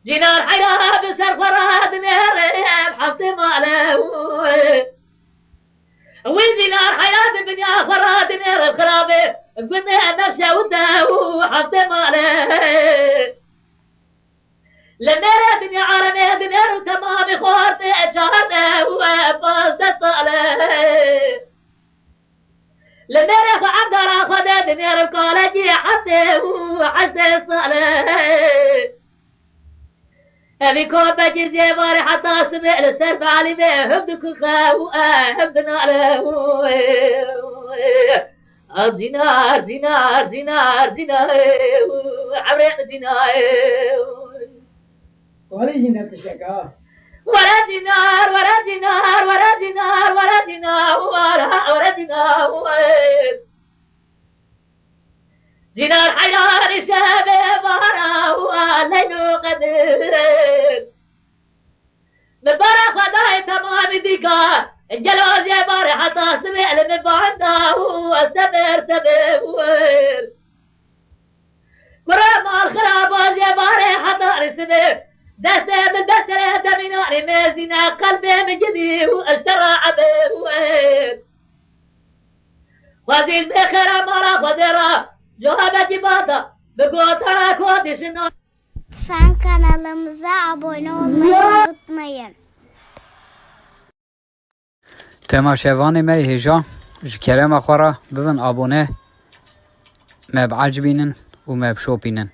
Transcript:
دينار حياة بسر فراد نيرب حفظ ماله ودينار حياة الدنيا فراد نيرب خرابي قلنا نفسه وده حفظ ماله لنرى الدنيا عرمي دنيا وتمام خورتي جارنا وفاست طاله لنرى عبد الله خد دنيا الكولجي حتى وحسن صاله أبي كون بجر جيباري حتى سمع للسرف علي بيه هبدك خاو هبدنا له دينار دينار دينار دينار عبرين دينار وريجينا كشكا ولا دينار ولا دينار ولا دينار ولا دينار ولا دينار دينار حيار شابه بارا ليلو قدر مبارا خداي تمام ديكا الجلوز يا باري حتى سمع لمبعده سبر سبر كرام الخراب يا باري حتى سمع دسة من دسة دميناني مازينا قلبي من جدي واشترى عبير وزير بخير مرا خدرا جوابة جباتا بقوتها كودي شنو Lütfen kanalımıza abone olmayı unutmayın. تماشاواني مي هجا جكرم أخورا بفن أبونه ما بعجبينن وما بشوبينن